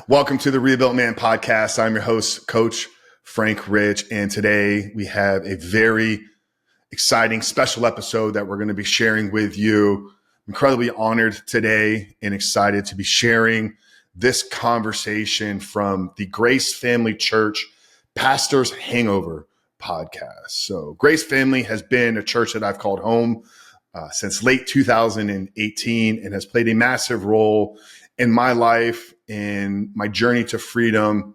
Welcome to the Rebuilt Man podcast. I'm your host, Coach Frank Rich, and today we have a very exciting special episode that we're going to be sharing with you. I'm incredibly honored today and excited to be sharing this conversation from the Grace Family Church Pastor's Hangover podcast. So Grace Family has been a church that I've called home since late 2018 and has played a massive role in my life, in my journey to freedom.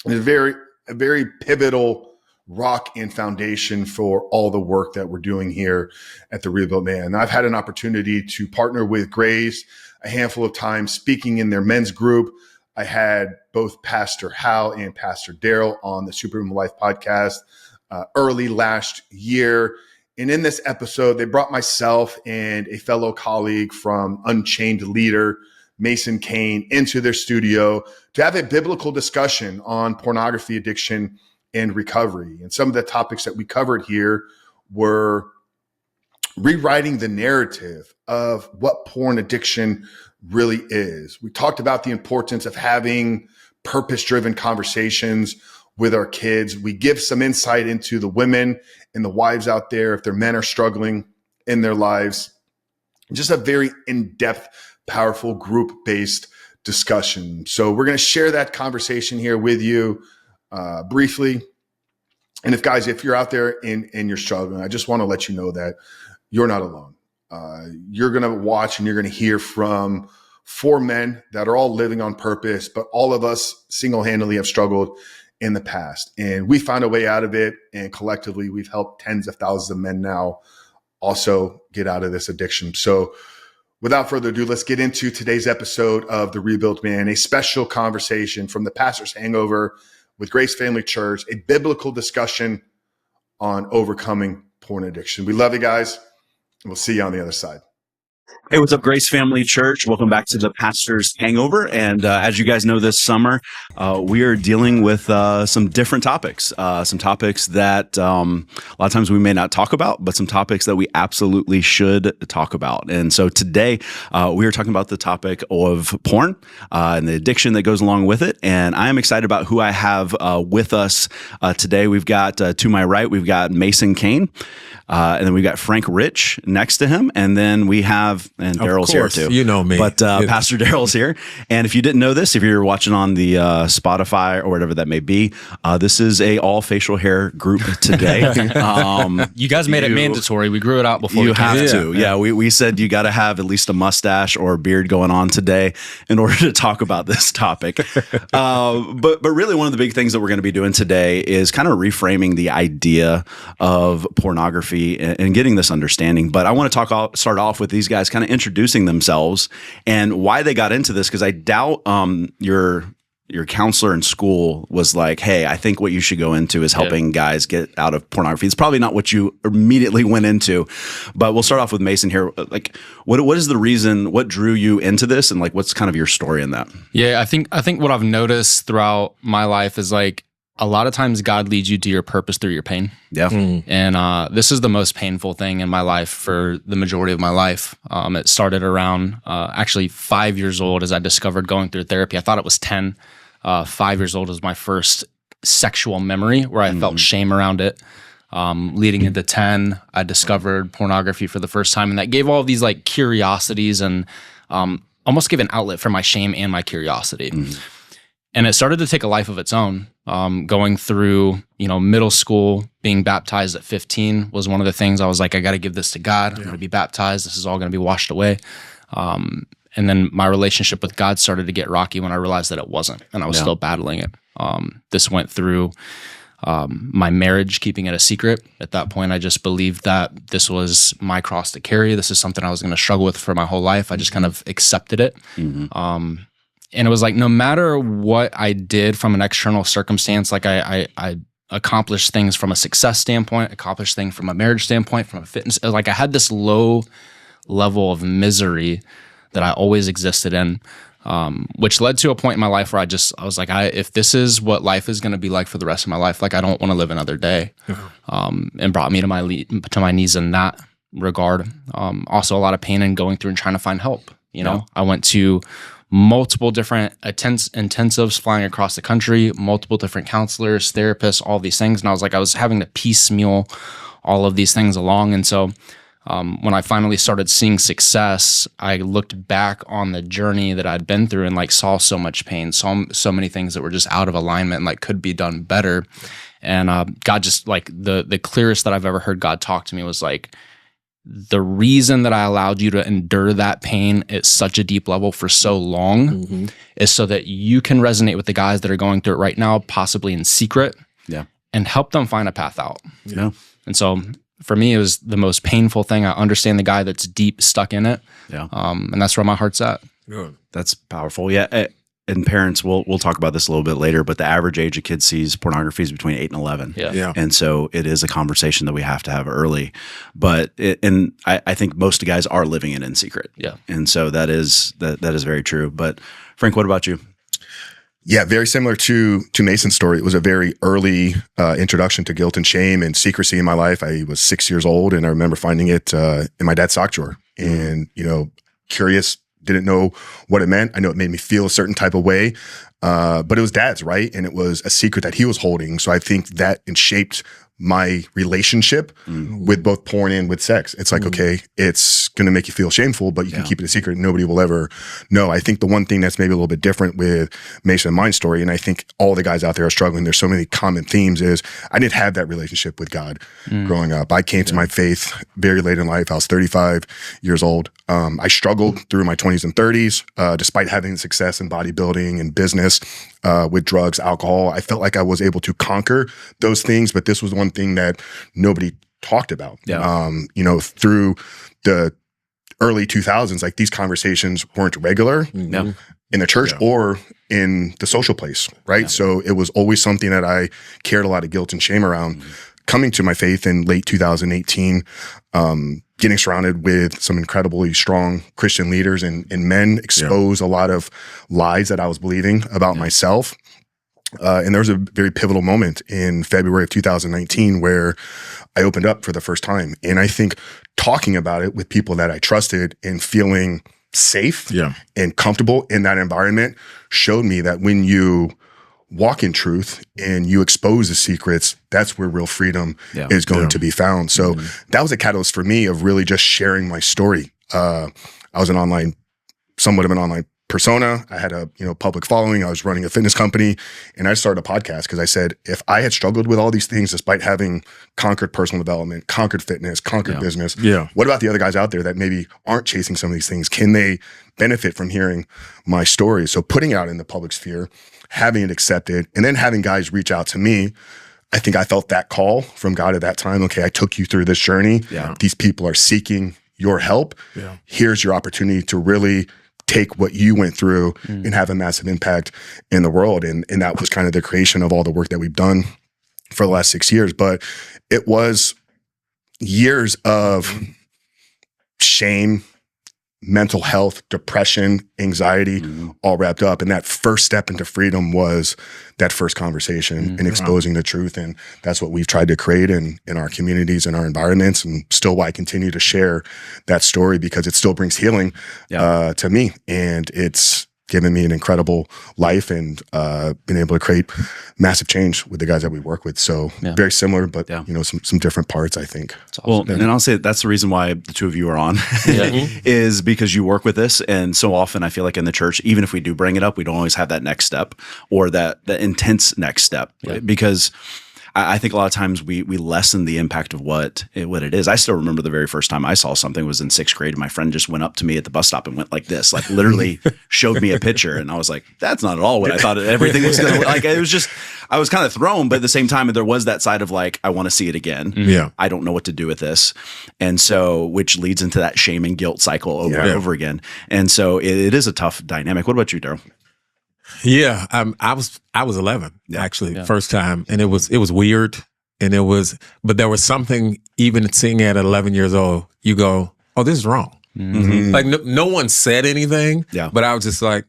It's a very pivotal rock and foundation for all the work that we're doing here at the Rebuilt Man. I've had an opportunity to partner with Grace a handful of times speaking in their men's group. I had both Pastor Hal and Pastor Daryl on the Superhuman Life podcast early last year. And in this episode, they brought myself and a fellow colleague from Unchained Leader, Mason Cain, into their studio to have a biblical discussion on pornography addiction and recovery. And some of the topics that we covered here were rewriting the narrative of what porn addiction really is. We talked about the importance of having purpose-driven conversations with our kids. We give some insight into the women and the wives out there, if their men are struggling in their lives. Just a very in-depth, powerful group-based discussion. So we're going to share that conversation here with you briefly. And if you're out there and you're struggling, I just want to let you know that you're not alone. You're going to watch and you're going to hear from four men that are all living on purpose, but all of us single-handedly have struggled in the past. And we found a way out of it. And collectively, we've helped tens of thousands of men now also get out of this addiction. So without further ado, let's get into today's episode of The Rebuilt Man, a special conversation from the Pastor's Hangover with Grace Family Church, a biblical discussion on overcoming porn addiction. We love you guys, and we'll see you on the other side. Hey, what's up, Grace Family Church? Welcome back to the Pastor's Hangover. And as you guys know, this summer, we are dealing with some different topics, some topics that a lot of times we may not talk about, but some topics that we absolutely should talk about. And so today, we are talking about the topic of porn and the addiction that goes along with it. And I am excited about who I have with us today. We've got, to my right, we've got Mason Cain. And then we've got Frank Rich next to him. And then we have, and Daryl's here too. You know me. But Pastor Daryl's here. And if you didn't know this, if you're watching on the Spotify or whatever that may be, this is a all facial hair group today. You guys made it mandatory. We grew it out before. You have to. Yeah, we said you got to have at least a mustache or a beard going on today in order to talk about this topic. But really one of the big things that we're going to be doing today is kind of reframing the idea of pornography and getting this understanding. But I want to start off with these guys kind of introducing themselves and why they got into this, because I doubt your counselor in school was like, hey, I think what you should go into is helping guys get out of pornography. It's probably not what you immediately went into, but we'll start off with Mason here. Like, what is the reason, what drew you into this, and like, what's kind of your story in that? Yeah, I think what I've noticed throughout my life is like, a lot of times God leads you to your purpose through your pain. Yeah. And this is the most painful thing in my life for the majority of my life. It started around actually 5 years old as I discovered going through therapy. I thought it was 10. 5 years old was my first sexual memory where I felt shame around it. Leading into 10, I discovered pornography for the first time. And that gave all these like curiosities and almost gave an outlet for my shame and my curiosity. And it started to take a life of its own. Going through, middle school, being baptized at 15 was one of the things I was like, I got to give this to God. I'm going to be baptized. This is all going to be washed away. And then my relationship with God started to get rocky when I realized that it wasn't, and I was still battling it. This went through my marriage, keeping it a secret. At that point, I just believed that this was my cross to carry. This is something I was going to struggle with for my whole life. I just kind of accepted it. And it was like, no matter what I did from an external circumstance, like I accomplished things from a success standpoint, accomplished things from a marriage standpoint, from a fitness, like I had this low level of misery that I always existed in, which led to a point in my life where I was like, if this is what life is going to be like for the rest of my life, like I don't want to live another day, and brought me to my knees in that regard. Also a lot of pain and going through and trying to find help. I went to multiple different intensives flying across the country, multiple different counselors, therapists, all these things. And I was having to piecemeal all of these things along. And so when I finally started seeing success, I looked back on the journey that I'd been through and like saw so much pain, saw so many things that were just out of alignment and like could be done better. And God just like the clearest that I've ever heard God talk to me was like, the reason that I allowed you to endure that pain at such a deep level for so long is so that you can resonate with the guys that are going through it right now, possibly in secret, and help them find a path out. Yeah. And so for me, it was the most painful thing. I understand the guy that's deep stuck in it. Yeah. And that's where my heart's at. Good. That's powerful. Yeah. And parents, we'll talk about this a little bit later, but the average age a kid sees pornography is between 8 and 11. Yeah. And so it is a conversation that we have to have early. But I think most guys are living it in secret. Yeah. And so that is very true. But Frank, what about you? Yeah, very similar to Mason's story. It was a very early introduction to guilt and shame and secrecy in my life. I was 6 years old, and I remember finding it in my dad's sock drawer. And curious, didn't know what it meant. I know it made me feel a certain type of way, but it was dad's, right? And it was a secret that he was holding. So I think that shaped my relationship with both porn and with sex. It's like, okay, it's going to make you feel shameful, but you can keep it a secret. Nobody will ever know. I think the one thing that's maybe a little bit different with Mason and my story, and I think all the guys out there are struggling, there's so many common themes, is I didn't have that relationship with God growing up. I came to my faith very late in life. I was 35 years old. I struggled through my 20s and 30s, despite having success in bodybuilding and business, with drugs, alcohol. I felt like I was able to conquer those things, but this was one thing that nobody talked about. Through the early 2000s, like these conversations weren't regular in the church or in the social place, right? So it was always something that I carried a lot of guilt and shame around. Coming to my faith in late 2018, getting surrounded with some incredibly strong Christian leaders and men expose a lot of lies that I was believing about myself. And there was a very pivotal moment in February of 2019 where I opened up for the first time. And I think talking about it with people that I trusted and feeling safe and comfortable in that environment showed me that when you walk in truth and you expose the secrets, that's where real freedom is going to be found. So that was a catalyst for me of really just sharing my story. I was somewhat of an online persona. I had a public following. I was running a fitness company, and I started a podcast because I said, if I had struggled with all these things despite having conquered personal development, conquered fitness, conquered business, what about the other guys out there that maybe aren't chasing some of these things? Can they benefit from hearing my story? So putting it out in the public sphere, having it accepted, and then having guys reach out to me, I think I felt that call from God at that time. Okay, I took you through this journey. These people are seeking your help. Here's your opportunity to really take what you went through and have a massive impact in the world. And that was kind of the creation of all the work that we've done for the last 6 years. But it was years of shame, mental health, depression, anxiety, all wrapped up. And that first step into freedom was that first conversation and exposing the truth. And that's what we've tried to create in our communities and our environments, and still why I continue to share that story, because it still brings healing to me. And it's given me an incredible life and been able to create massive change with the guys that we work with. So very similar, but some different parts, I think. Well, and I'll say that's the reason why the two of you are on is because you work with this. And so often I feel like in the church, even if we do bring it up, we don't always have that next step or that intense next step, because I think a lot of times we lessen the impact of what it is. I still remember the very first time I saw something was in 6th grade, and my friend just went up to me at the bus stop and went like this, like literally showed me a picture, and I was like, that's not at all what I thought everything was going to look like. It was just, I was kind of thrown, but at the same time, there was that side of like, I want to see it again. I don't know what to do with this. And so, which leads into that shame and guilt cycle over and over again. And so it is a tough dynamic. What about you, Daryl? Yeah, I was 11 actually first time, and it was weird, and but there was something, even seeing it at 11 years old, you go, oh, this is wrong. Like no one said anything, but I was just like,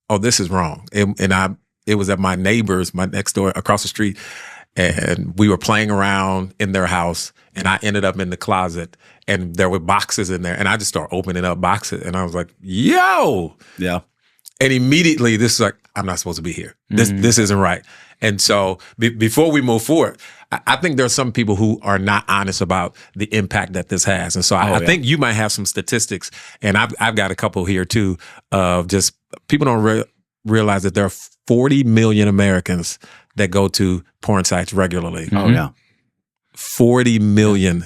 oh, this is wrong. And it was at my neighbor's, my next door across the street, and we were playing around in their house, and I ended up in the closet, and there were boxes in there, and I just started opening up boxes, and I was like, yo. And immediately this is like, I'm not supposed to be here. This isn't right. And so before we move forward, I think there are some people who are not honest about the impact that this has. And so I think you might have some statistics, and I've got a couple here too, of just people don't realize that there are 40 million Americans that go to porn sites regularly. Oh, yeah. 40 million.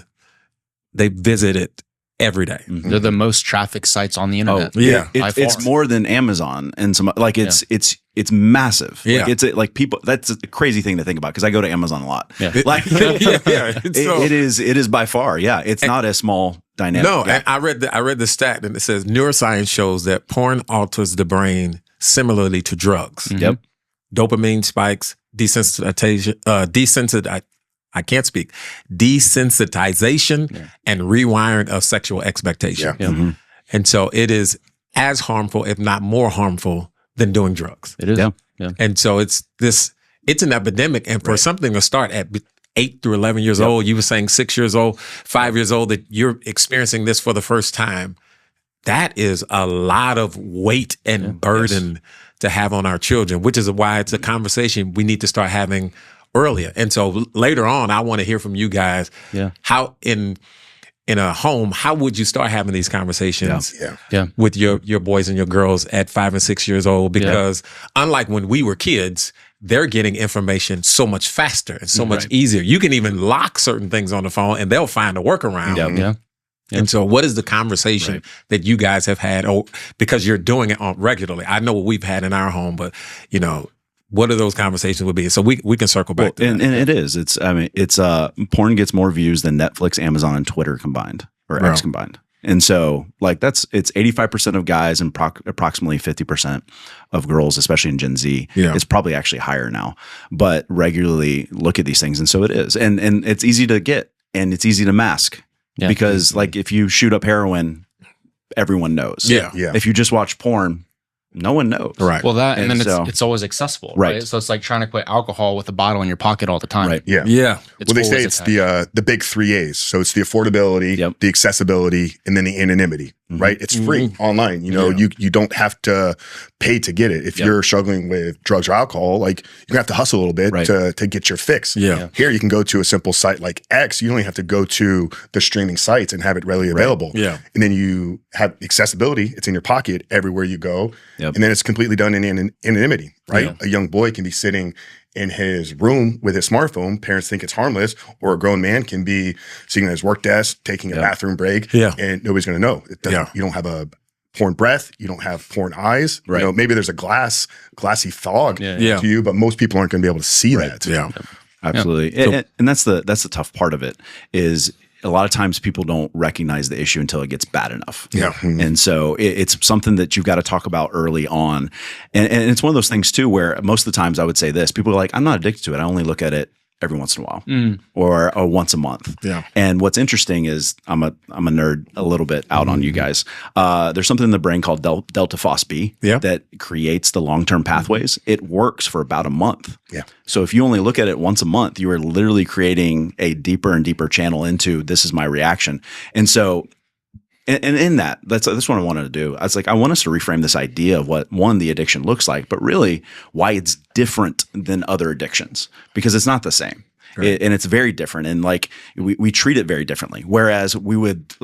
They visit it every day. They're the most trafficked sites on the internet. It's more than Amazon and some like it's massive. Yeah. Like, it's like people. That's a crazy thing to think about because I go to Amazon a lot. Yeah. Like it is by far. Yeah, it's not a small dynamic. No, and I read the stat, and it says neuroscience shows that porn alters the brain similarly to drugs. Yep. Dopamine spikes, desensitization, and rewiring of sexual expectation. Yeah. And so it is as harmful, if not more harmful, than doing drugs. It is. Yeah. And so it's an epidemic. And for something to start at 8 through 11 years old, you were saying 6 years old, 5 years old, that you're experiencing this for the first time. That is a lot of weight and burden to have on our children, which is why it's a conversation we need to start having earlier. And so later on, I want to hear from you guys. Yeah. How in a home, how would you start having these conversations with your boys and your girls at 5 and 6 years old? Because unlike when we were kids, they're getting information so much faster and so much easier. You can even lock certain things on the phone and they'll find a workaround. Yeah. And so what is the conversation that you guys have had? Because you're doing it regularly. I know what we've had in our home, but what are those conversations would be? So we can circle back to and that. And it is. It's porn gets more views than Netflix, Amazon, and Twitter combined, or X combined. And so like it's 85% of guys and approximately 50% of girls, especially in Gen Z. Yeah. It's probably actually higher now, but regularly look at these things. And so it is. And it's easy to get and it's easy to mask because like if you shoot up heroin, everyone knows. Yeah. If you just watch porn, no one knows. Right. Well, and then it's always accessible, right? So it's like trying to quit alcohol with a bottle in your pocket all the time. Right. Yeah. Yeah. Well, they say it's the big 3 A's. So it's the affordability, the accessibility, and then the anonymity, right? It's free online. You don't have to pay to get it. If you're struggling with drugs or alcohol, like you're gonna have to hustle a little bit to get your fix. Yeah. Here you can go to a simple site like X. You only have to go to the streaming sites and have it readily available. Yeah. And then you have accessibility. It's in your pocket everywhere you go. Yep. And then it's completely done in anonymity, right? Yeah. A young boy can be sitting in his room with his smartphone. Parents think it's harmless, or a grown man can be sitting at his work desk, taking a bathroom break, and nobody's going to know. It doesn't, You don't have a porn breath. You don't have porn eyes. Right. Maybe there's a glassy fog Yeah. to you, but most people aren't going to be able to see that. Yeah. Absolutely. Yeah. And that's the tough part of it is a lot of times people don't recognize the issue until it gets bad enough. Yeah. And so it's something that you've got to talk about early on. And it's one of those things too, where most of the times I would say this, people are like, I'm not addicted to it. I only look at it every once in a while or once a month. Yeah. And what's interesting is I'm a nerd a little bit out on you guys. There's something in the brain called delta phos-B that creates the long-term pathways. It works for about a month. Yeah. So if you only look at it once a month, you are literally creating a deeper and deeper channel into this is my reaction. And so and in that's what I wanted to do. I was like, I want us to reframe this idea of what the addiction looks like, but really why it's different than other addictions because it's not the same. Right. And it's very different. And like we treat it very differently. Whereas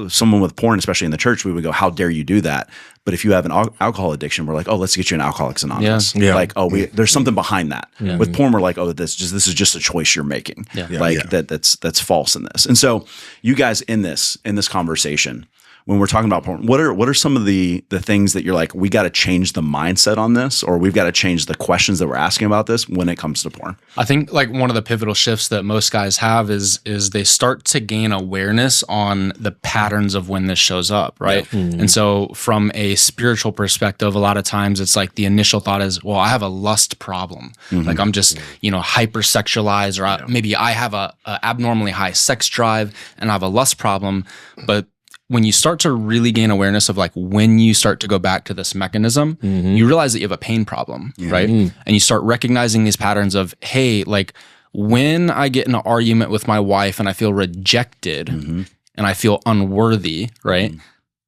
someone with porn, especially in the church, we would go, how dare you do that? But if you have an alcohol addiction, we're like, oh, let's get you an Alcoholics Anonymous. Yeah. Like, there's something behind that. Yeah. With porn, we're like, oh, this is just a choice you're making. Yeah. That's false in this. And so you guys in this conversation, when we're talking about porn, what are some of the things that you're like, we got to change the mindset on this, or we've got to change the questions that we're asking about this when it comes to porn? I think like one of the pivotal shifts that most guys have is they start to gain awareness on the patterns of when this shows up, right? Yeah. And so from a spiritual perspective, a lot of times it's like the initial thought is, well, I have a lust problem. Like I'm just, hypersexualized, or maybe I have a abnormally high sex drive and I have a lust problem. But when you start to really gain awareness of like when you start to go back to this mechanism, you realize that you have a pain problem, right? And you start recognizing these patterns of, hey, like when I get in an argument with my wife and I feel rejected and I feel unworthy, right?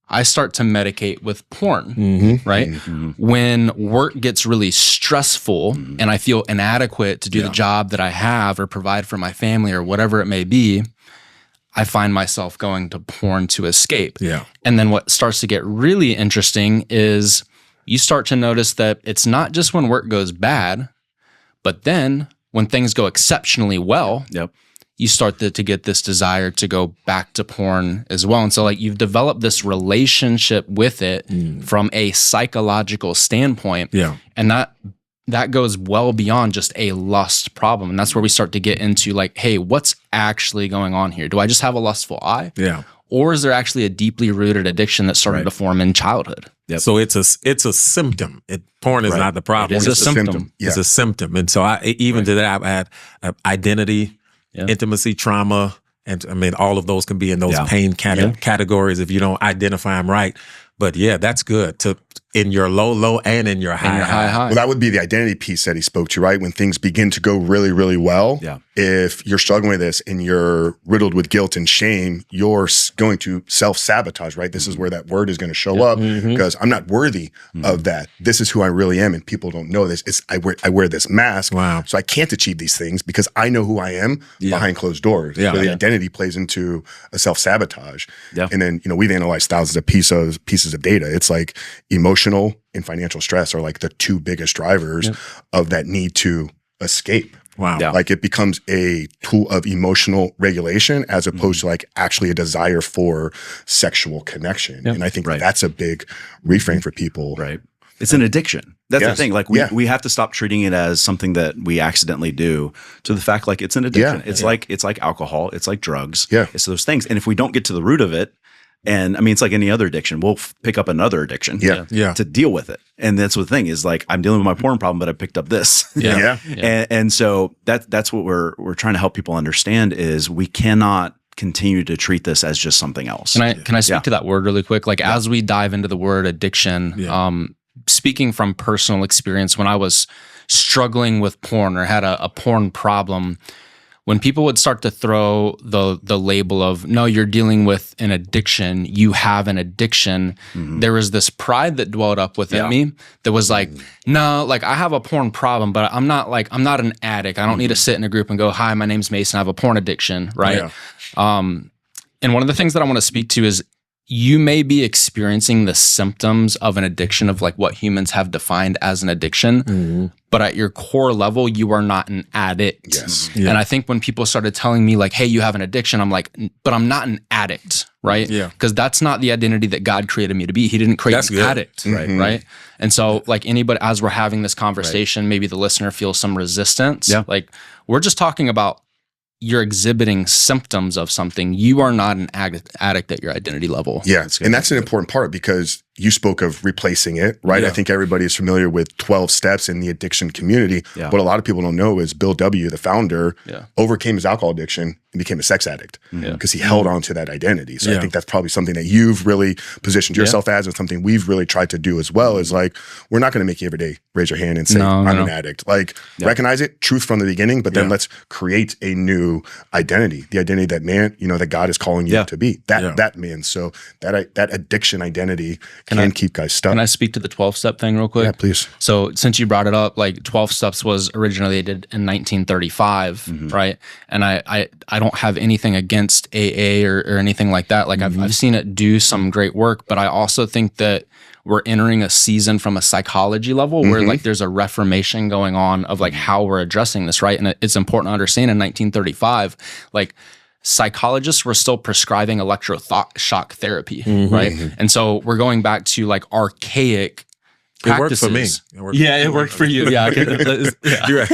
I start to medicate with porn, right? When work gets really stressful and I feel inadequate to do the job that I have or provide for my family or whatever it may be, I find myself going to porn to escape. Yeah. And then what starts to get really interesting is you start to notice that it's not just when work goes bad, but then when things go exceptionally well, you start to get this desire to go back to porn as well. And so like you've developed this relationship with it from a psychological standpoint. Yeah. And that goes well beyond just a lust problem. And that's where we start to get into like, hey, what's actually going on here? Do I just have a lustful eye? Yeah. Or is there actually a deeply rooted addiction that started to form in childhood? So it's a symptom. Porn is not the problem. It is a symptom. It's a symptom. And so even to that, I've had identity, intimacy, trauma, and I mean, all of those can be in those pain categories if you don't identify them right. But yeah, that's good in your low and in your high. Well, that would be the identity piece that he spoke to, right? When things begin to go really, really well, if you're struggling with this and you're riddled with guilt and shame, you're going to self-sabotage, right? This is where that word is going to show up because I'm not worthy of that. This is who I really am, and people don't know this. I wear this mask, so I can't achieve these things because I know who I am behind closed doors. So the identity plays into a self-sabotage. And then, we've analyzed thousands of pieces of data. It's like emotional and financial stress are like the two biggest drivers of that need to escape. Wow. Like it becomes a tool of emotional regulation as opposed to like actually a desire for sexual connection. And I think that's a big reframe for people. Right. It's an addiction. That's the thing. Like we have to stop treating it as something that we accidentally do to the fact like it's an addiction. It's like alcohol. It's like drugs. It's those things. And if we don't get to the root of it, and I mean, it's like any other addiction. We'll pick up another addiction to deal with it. And that's the thing is like, I'm dealing with my porn problem, but I picked up this. And so that's what we're trying to help people understand is we cannot continue to treat this as just something else. Can I speak to that word really quick? Like as we dive into the word addiction, speaking from personal experience, when I was struggling with porn or had a porn problem, when people would start to throw the label of, no, you're dealing with an addiction, you have an addiction, there was this pride that dwelled up within me that was like, no, like I have a porn problem, but I'm not an addict. I don't need to sit in a group and go, hi, my name's Mason, I have a porn addiction, right? And one of the things that I want to speak to is you may be experiencing the symptoms of an addiction of like what humans have defined as an addiction, but at your core level, you are not an addict. And I think when people started telling me like, hey, you have an addiction, I'm like, but I'm not an addict, right? Because that's not the identity that God created me to be. He didn't create an addict, right? And so like anybody, as we're having this conversation, maybe the listener feels some resistance. Like we're just talking about you're exhibiting symptoms of something. You are not an addict at your identity level. And that's an important part because you spoke of replacing it, right? I think everybody is familiar with 12 steps in the addiction community. What a lot of people don't know is Bill W., the founder, overcame his alcohol addiction and became a sex addict because he held on to that identity. So I think that's probably something that you've really positioned yourself as and something we've really tried to do as well is like, we're not going to make you every day raise your hand and say, I'm an addict. Like recognize it, truth from the beginning, but then let's create a new identity, the identity that man, that God is calling you to be, that man. So that addiction identity can keep guys stuck. Can I speak to the 12-step thing real quick? Yeah, please. So since you brought it up, like 12 steps was originally did in 1935, right? And I don't have anything against AA or anything like that. Like I've seen it do some great work, but I also think that we're entering a season from a psychology level where like there's a reformation going on of like how we're addressing this, right? And it's important to understand in 1935, like psychologists were still prescribing electroshock therapy, right? And so we're going back to like archaic practices. It worked for me. It worked for you. You're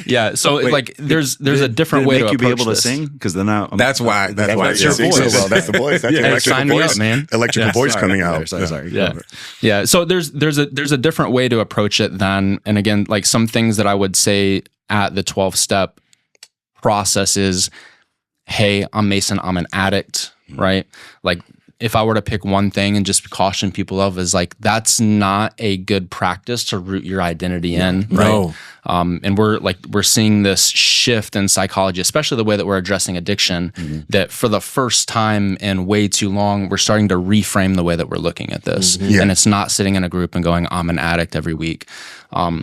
right. So like there's a different way to approach you be able this. to sing? Because then that's why That's your your voice. voice. Well, that's the voice. That's your sign me up, man. Electrical voice coming out. Sorry. So there's a different way to approach it then. And again, like some things that I would say at the 12-step process is, hey, I'm Mason, I'm an addict, right? Like if I were to pick one thing and just caution people of, is like, that's not a good practice to root your identity in, right? No. And we're seeing this shift in psychology, especially the way that we're addressing addiction, that for the first time in way too long, we're starting to reframe the way that we're looking at this. And it's not sitting in a group and going, I'm an addict every week.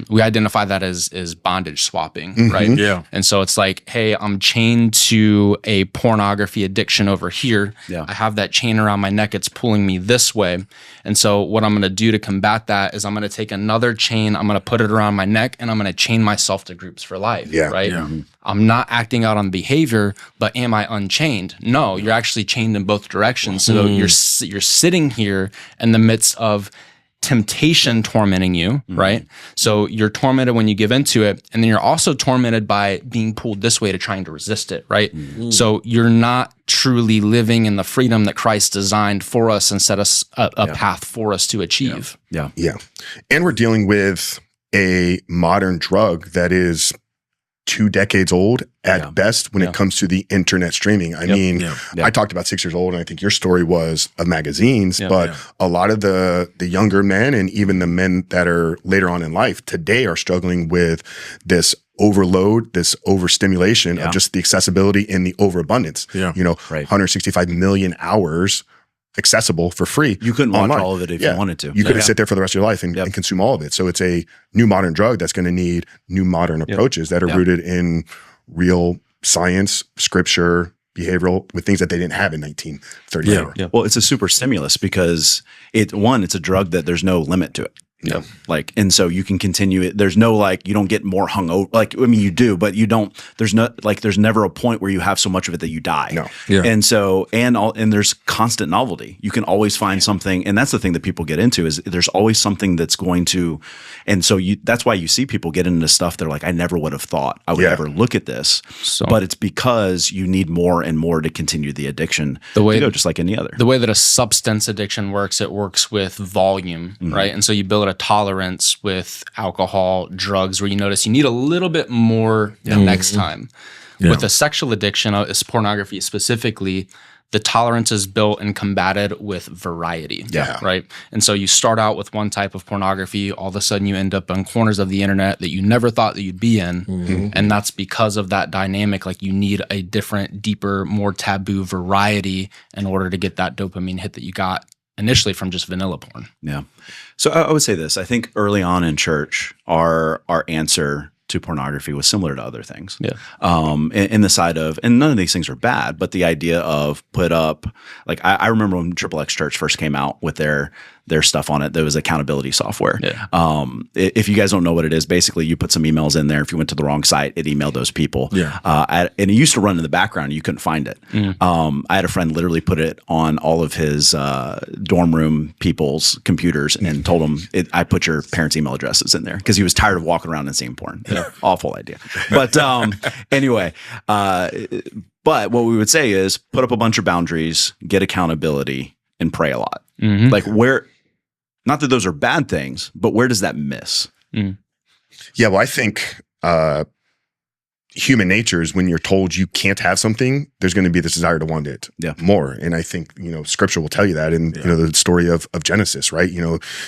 We identify that as bondage swapping, right? Yeah. And so it's like, hey, I'm chained to a pornography addiction over here. Yeah. I have that chain around my neck. It's pulling me this way. And so what I'm going to do to combat that is I'm going to take another chain, I'm going to put it around my neck, and I'm going to chain myself to groups for life, right? Yeah. I'm not acting out on behavior, but am I unchained? No, you're actually chained in both directions. So you're sitting here in the midst of temptation tormenting you, right? So you're tormented when you give into it, and then you're also tormented by being pulled this way to trying to resist it, right? So you're not truly living in the freedom that Christ designed for us and set us a path for us to achieve. Yeah. And we're dealing with a modern drug that is 2 decades old at best when it comes to the internet streaming. I mean, I talked about 6 years old, and I think your story was of magazines, but a lot of the younger men and even the men that are later on in life today are struggling with this overload, this overstimulation of just the accessibility and the overabundance. 165 million hours accessible for free. You couldn't online. watch all of it if you wanted to. You couldn't sit there for the rest of your life and consume all of it. So it's a new modern drug that's going to need new modern approaches that are rooted in real science, scripture, behavioral, with things that they didn't have in 1934. Well, it's a super stimulus because it's a drug that there's no limit to it. And so you can continue it. There's no you don't get more hungover. You do, but you don't. There's never a point where you have so much of it that you die. No. Yeah. And so and there's constant novelty. You can always find something, and that's the thing that people get into is there's always something that's going to, and so that's why you see people get into stuff. They're like, I never would have thought I would ever look at this, but it's because you need more and more to continue the addiction. Just like any other. The way that a substance addiction works, it works with volume, right? And so you build a tolerance with alcohol, drugs, where you notice you need a little bit more the next time. With a sexual addiction, pornography specifically, the tolerance is built and combated with variety, right? And so you start out with one type of pornography, all of a sudden you end up on corners of the internet that you never thought that you'd be in, and that's because of that dynamic. You need a different, deeper, more taboo variety in order to get that dopamine hit that you got initially from just vanilla porn. Yeah. So I would say this. I think early on in church, our answer to pornography was similar to other things. In the side of, and none of these things are bad, but the idea of put up, I remember when XXX Church first came out with their stuff on it, there was accountability software. If you guys don't know what it is, basically you put some emails in there. If you went to the wrong site, it emailed those people. And it used to run in the background. You couldn't find it. I had a friend literally put it on all of his dorm room people's computers and told them, I put your parents' email addresses in there because he was tired of walking around and seeing porn. Awful idea. But anyway, but what we would say is put up a bunch of boundaries, get accountability, and pray a lot. Not that those are bad things, but where does that miss? Yeah, well, I think human nature is when you're told you can't have something, there's going to be this desire to want it more. And I think, scripture will tell you that in, the story of Genesis, right?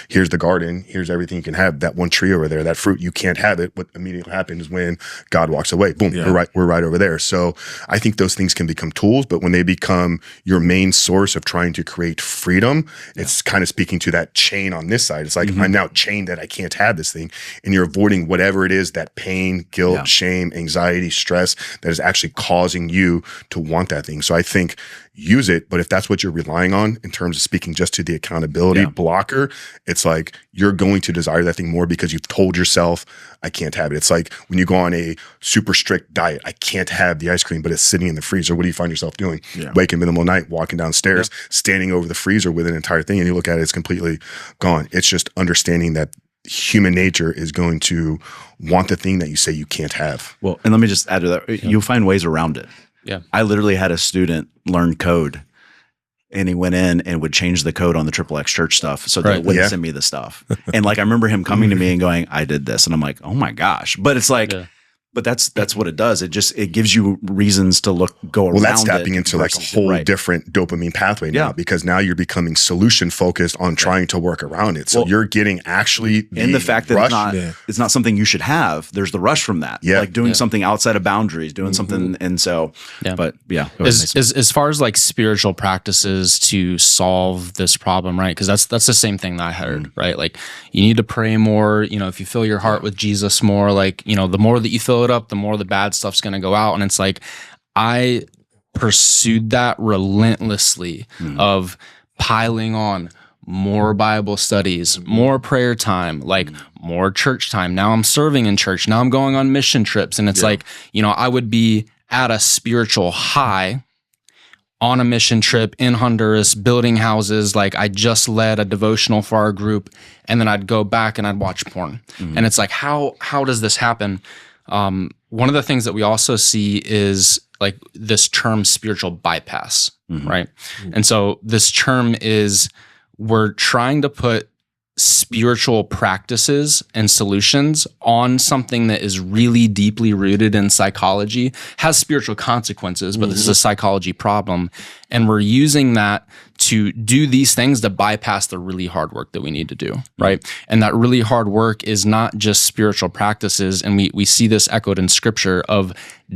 Here's the garden, here's everything you can have, that one tree over there, that fruit, you can't have it. What immediately happens when God walks away, boom, we're right over there. So I think those things can become tools, but when they become your main source of trying to create freedom, it's kind of speaking to that chain on this side. It's like, I'm now chained that I can't have this thing. And you're avoiding whatever it is, that pain, guilt, shame, anxiety, stress that is actually causing you to want that thing. So I think use it, but if that's what you're relying on in terms of speaking just to the accountability blocker, it's like you're going to desire that thing more because you've told yourself, I can't have it. It's like when you go on a super strict diet, I can't have the ice cream, but it's sitting in the freezer. What do you find yourself doing? Waking in the middle of the night, walking downstairs, standing over the freezer with an entire thing, and you look at it, it's completely gone. It's just understanding that human nature is going to want the thing that you say you can't have. Well, and let me just add to that. You'll find ways around it. I literally had a student learn code, and he went in and would change the code on the XXX Church stuff so that it wouldn't send me the stuff. And I remember him coming to me and going, I did this. And I'm like, oh my gosh. But it's like, But that's what it does. It gives you reasons to go around. Well, that's tapping into like a versus- whole right. different dopamine pathway now, because now you're becoming solution focused on trying to work around it. So Well, you're getting actually and the fact that rush. it's not something you should have. There's the rush from that. Yeah. Like doing something outside of boundaries, doing something. And so, but yeah. go ahead, Mason. As far as like spiritual practices to solve this problem, right? Because that's the same thing that I heard, right? Like you need to pray more. You know, if you fill your heart with Jesus more, like, you know, the more that you fill it up, the more the bad stuff's going to go out. And it's like, I pursued that relentlessly of piling on more Bible studies, more prayer time, like more church time. Now I'm serving in church. Now I'm going on mission trips. And it's like, you know, I would be at a spiritual high on a mission trip in Honduras, building houses. Like I just led a devotional for our group, and then I'd go back and I'd watch porn. And it's like, how does this happen? One of the things that we also see is like this term spiritual bypass, right? And so this term is, we're trying to put spiritual practices and solutions on something that is really deeply rooted in psychology, has spiritual consequences, but this is a psychology problem. And we're using that to do these things to bypass the really hard work that we need to do, right? And that really hard work is not just spiritual practices. And we see this echoed in scripture of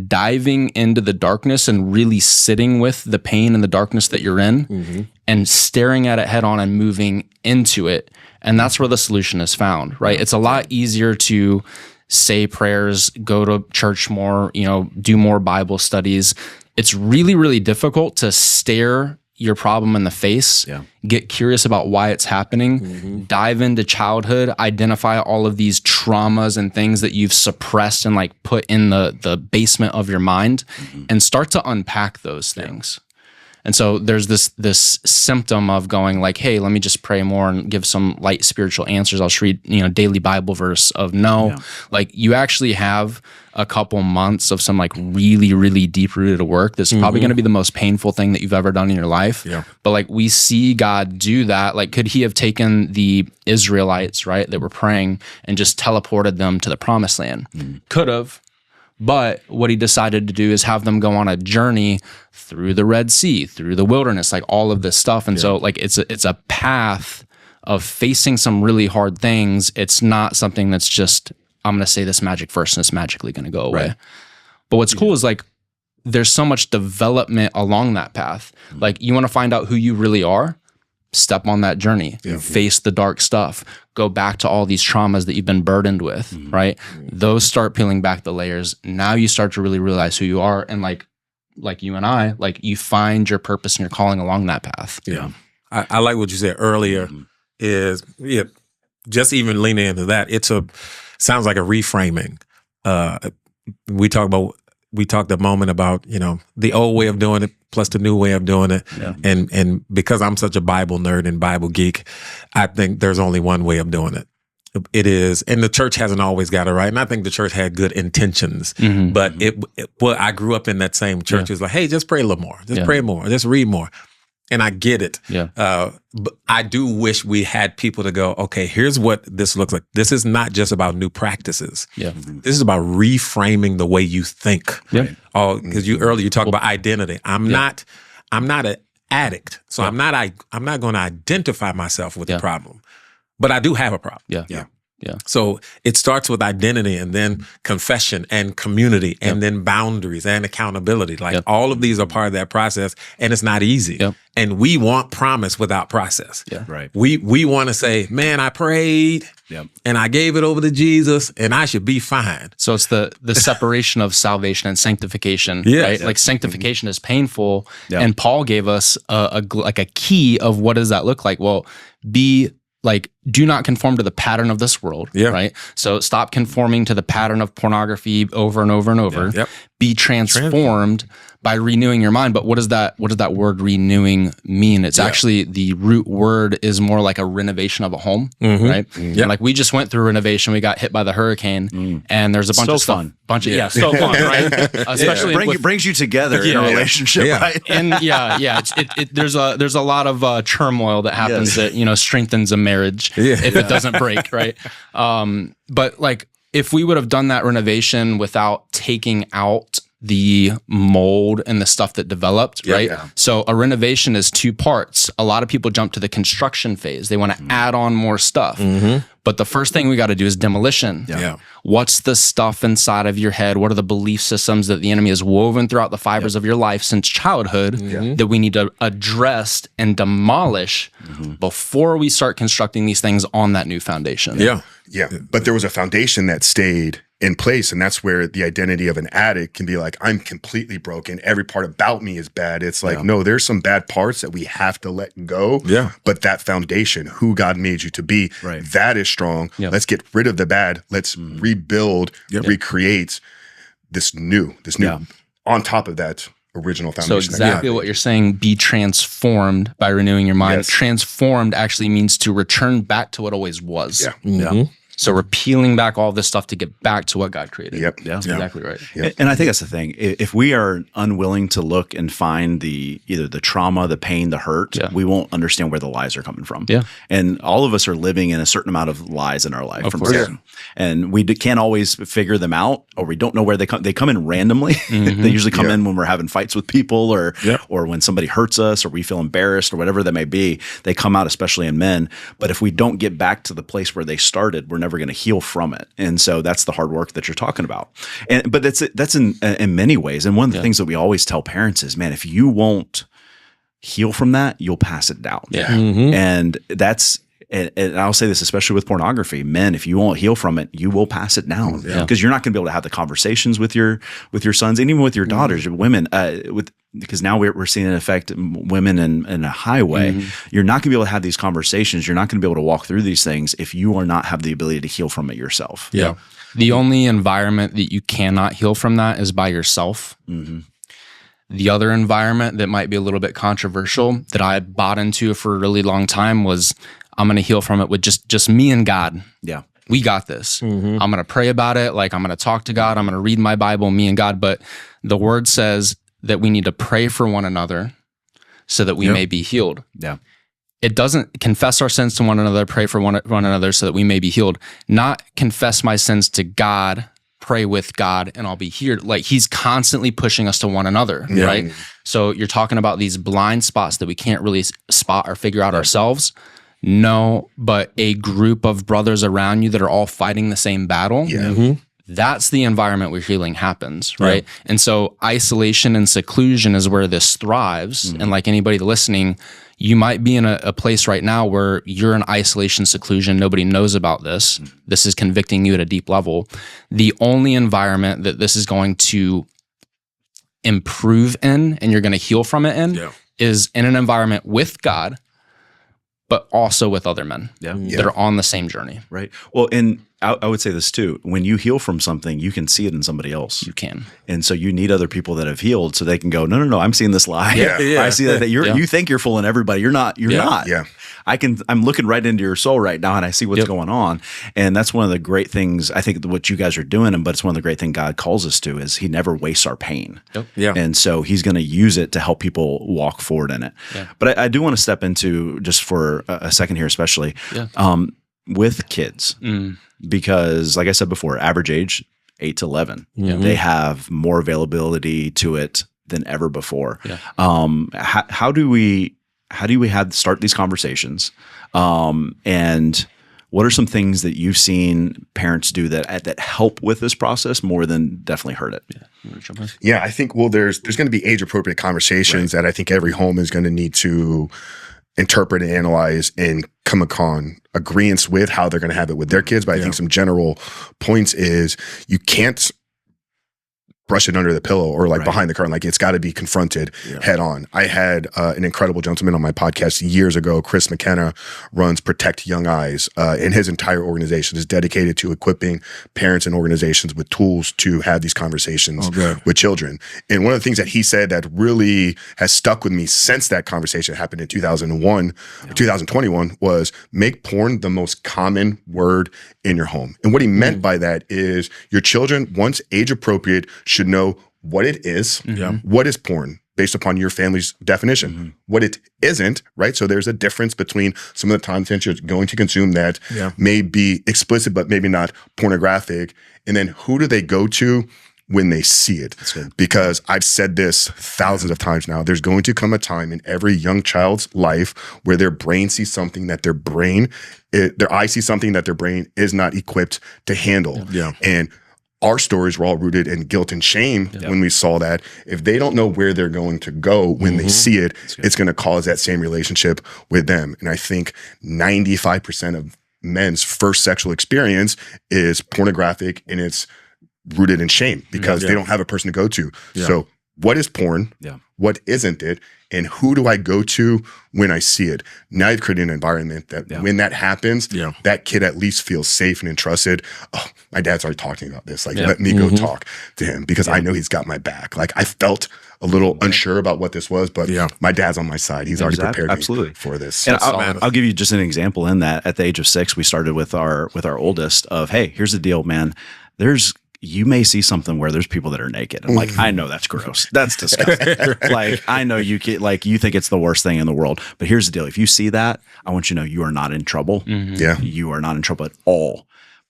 diving into the darkness and really sitting with the pain and the darkness that you're in and staring at it head on and moving into it. And that's where the solution is found, right? It's a lot easier to say prayers, go to church more, you know, do more Bible studies. It's really, really difficult to stare your problem in the face, get curious about why it's happening, dive into childhood, identify all of these traumas and things that you've suppressed and like put in the basement of your mind, and start to unpack those things. And so there's this symptom of going like, hey, let me just pray more and give some light spiritual answers. I'll just read, you know, daily Bible verse of like you actually have a couple months of some like really, really deep rooted work. That's probably going to be the most painful thing that you've ever done in your life. Yeah. But like we see God do that. Like, could he have taken the Israelites, right, that were praying and just teleported them to the promised land? Could have. But what he decided to do is have them go on a journey through the Red Sea, through the wilderness, like all of this stuff. And so like it's a path of facing some really hard things. It's not something that's just, I'm going to say this magic verse and it's magically going to go away. Right. But what's cool is like there's so much development along that path. Like you want to find out who you really are, step on that journey, face the dark stuff, go back to all these traumas that you've been burdened with, right? Those start peeling back the layers. Now you start to really realize who you are. And like you and I, like you find your purpose and your calling along that path. Yeah. I like what you said earlier is just even leaning into that. Sounds like a reframing. We talked a moment about, you know, the old way of doing it plus the new way of doing it. Yeah. And because I'm such a Bible nerd and Bible geek, I think there's only one way of doing it. It is, and the church hasn't always got it right. And I think the church had good intentions, but well, I grew up in that same church. It was like, hey, just pray a little more, just pray more, just read more. And I get it. Yeah. But I do wish we had people to go, okay, here's what this looks like. This is not just about new practices. Yeah. This is about reframing the way you think. Yeah. Oh, because you talked about identity. I'm not an addict. So I'm not going to identify myself with the problem. But I do have a problem. Yeah. Yeah. Yeah. So it starts with identity and then confession and community and then boundaries and accountability. Like all of these are part of that process, and it's not easy. And we want promise without process. Yeah. Right. We want to say, man, I prayed and I gave it over to Jesus and I should be fine. So it's the separation of salvation and sanctification, right? Like sanctification is painful. And Paul gave us a key of what does that look like? Well, do not conform to the pattern of this world, right? So stop conforming to the pattern of pornography over and over and over. Be transformed by renewing your mind. But what does that word renewing mean? It's actually, the root word is more like a renovation of a home, right? And like we just went through renovation. We got hit by the hurricane, and there's a bunch of stuff. So fun, right? Especially brings you together in a relationship, right? And there's a lot of turmoil that happens that strengthens a marriage if it doesn't break, right? But like, if we would have done that renovation without taking out the mold and the stuff that developed, right? Yeah. So a renovation is two parts. A lot of people jump to the construction phase. They want to add on more stuff. But the first thing we got to do is demolition. What's the stuff inside of your head? What are the belief systems that the enemy has woven throughout the fibers of your life since childhood that we need to address and demolish before we start constructing these things on that new foundation? Yeah. But there was a foundation that stayed in place. And that's where the identity of an addict can be like, I'm completely broken. Every part about me is bad. It's like, no, there's some bad parts that we have to let go. But that foundation, who God made you to be, that is strong. Let's get rid of the bad. Let's rebuild, recreate this new on top of that original foundation. So exactly what you're saying, be transformed by renewing your mind. Transformed actually means to return back to what always was. So we're peeling back all this stuff to get back to what God created. That's exactly right. And I think that's the thing. If we are unwilling to look and find either the trauma, the pain, the hurt, we won't understand where the lies are coming from. And all of us are living in a certain amount of lies in our life from sin. And we can't always figure them out, or we don't know where they come. They come in randomly. They usually come in when we're having fights with people, or when somebody hurts us, or we feel embarrassed, or whatever that may be. They come out, especially in men. But if we don't get back to the place where they started, we're never going to heal from it. And so that's the hard work that you're talking about. But that's in many ways. And one of the things that we always tell parents is, man, if you won't heal from that, you'll pass it down. And that's, and I'll say this, especially with pornography, men, if you won't heal from it, you will pass it down, because you're not going to be able to have the conversations with your sons, and even with your daughters, women, because now we're seeing it affect women in a high way. You're not going to be able to have these conversations. You're not going to be able to walk through these things if you are not have the ability to heal from it yourself. The only environment that you cannot heal from that is by yourself. The other environment that might be a little bit controversial that I bought into for a really long time was, I'm going to heal from it with just me and God. We got this. I'm going to pray about it. Like, I'm going to talk to God. I'm going to read my Bible, me and God. But the word says that we need to pray for one another so that we may be healed. It doesn't confess our sins to one another, pray for one another so that we may be healed. Not confess my sins to God, pray with God, and I'll be healed. Like, he's constantly pushing us to one another, right? So you're talking about these blind spots that we can't really spot or figure out ourselves. No, but a group of brothers around you that are all fighting the same battle. That's the environment where healing happens, right? And so isolation and seclusion is where this thrives. And like anybody listening, you might be in a place right now where you're in isolation, seclusion. Nobody knows about this. This is convicting you at a deep level. The only environment that this is going to improve in, and you're going to heal from it in, is in an environment with God, but also with other men that are on the same journey. Right. Well, and I would say this too. When you heal from something, you can see it in somebody else. You can. And so you need other people that have healed so they can go, no, I'm seeing this lie. I see that you think you're fooling everybody. You're not. You're not. I'm looking right into your soul right now, and I see what's going on. And that's one of the great things, I think, what you guys are doing, but it's one of the great things God calls us to, is he never wastes our pain. And so he's going to use it to help people walk forward in it. But I do want to step into, just for a second here, especially with kids, because like I said before, average age 8 to 11, they have more availability to it than ever before. How do we start these conversations? And what are some things that you've seen parents do that help with this process more than definitely hurt it? I think, there's going to be age appropriate conversations that I think every home is going to need to interpret and analyze and come upon agreements with how they're going to have it with their kids. But I think some general points is, you can't brush it under the pillow or behind the curtain. Like, it's got to be confronted head on. I had an incredible gentleman on my podcast years ago. Chris McKenna runs Protect Young Eyes, and his entire organization is dedicated to equipping parents and organizations with tools to have these conversations with children. And one of the things that he said that really has stuck with me since that conversation happened in 2001, 2021, was make porn the most common word in your home. And what he meant by that is, your children, once age appropriate, should know what it is, what is porn, based upon your family's definition. What it isn't, right? So there's a difference between some of the content you're going to consume that may be explicit, but maybe not pornographic. And then who do they go to when they see it? Because I've said this thousands of times now, there's going to come a time in every young child's life where their brain sees something that their eye sees something that their brain is not equipped to handle. And our stories were all rooted in guilt and shame when we saw that. If they don't know where they're going to go when they see it, it's going to cause that same relationship with them. And I think 95% of men's first sexual experience is pornographic, and it's rooted in shame because they don't have a person to go to. So what is porn? What isn't it? And who do I go to when I see it? Now you've created an environment that when that happens, that kid at least feels safe and entrusted. Oh, my dad's already talking about this. Like, let me go talk to him because I know he's got my back. Like, I felt a little unsure about what this was, but my dad's on my side. He's already prepared me for this. And I'll give you just an example in that. At the age of 6, we started with our oldest of, hey, here's the deal, man. You may see something where there's people that are naked. I'm like, I know that's gross. That's disgusting. Like, I know you think it's the worst thing in the world, but here's the deal. If you see that, I want you to know you are not in trouble. You are not in trouble at all.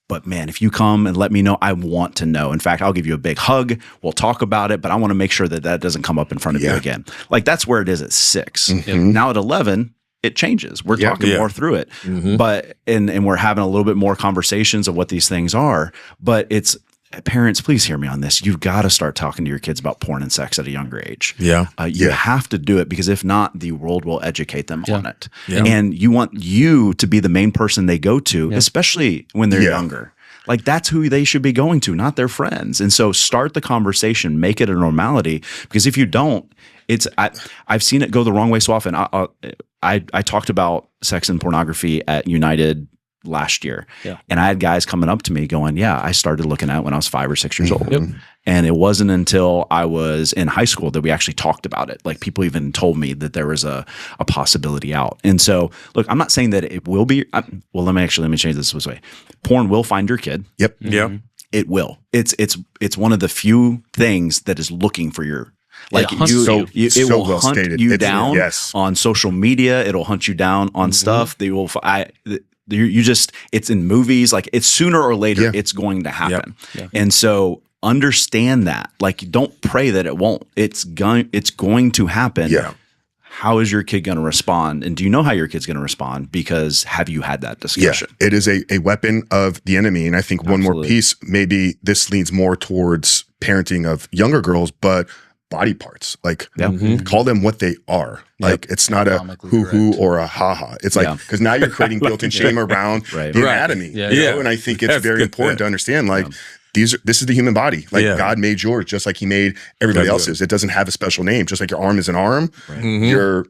But man, if you come and let me know, I want to know. In fact, I'll give you a big hug. We'll talk about it, but I want to make sure that doesn't come up in front of you again. Like, that's where it is at 6. Now at 11, it changes. We're talking more through it, but and we're having a little bit more conversations of what these things are. But parents, please hear me on this. You've got to start talking to your kids about porn and sex at a younger age. You have to do it, because if not, the world will educate them on it. And you want you to be the main person they go to, especially when they're younger. Like, that's who they should be going to, not their friends. And so start the conversation, make it a normality, because if you don't, I've seen it go the wrong way so often. I talked about sex and pornography at United last year. And I had guys coming up to me going, I started looking at it when I was 5 or 6 years old. And it wasn't until I was in high school that we actually talked about it. Like, people even told me that there was a possibility out. And so, look, I'm not saying that it will be, let me change this way. Porn will find your kid. It will. It's one of the few things that is looking for your, like, it will hunt you down on social media. It'll hunt you down on stuff. They will, it's in movies. Like, it's sooner or later, it's going to happen. And so understand that. Like, don't pray that it won't. It's going to happen. How is your kid going to respond? And do you know how your kid's going to respond? Because have you had that discussion? It is a weapon of the enemy. And I think one more piece, maybe this leans more towards parenting of younger girls, but body parts, like call them what they are. Like, it's not a hoo-hoo or a ha-ha. It's like, because now you're creating guilt and shame around the anatomy. You know? And I think it's very important to understand, like, this is the human body. Like, God made yours just like he made everybody else's. It doesn't have a special name. Just like your arm is an arm, your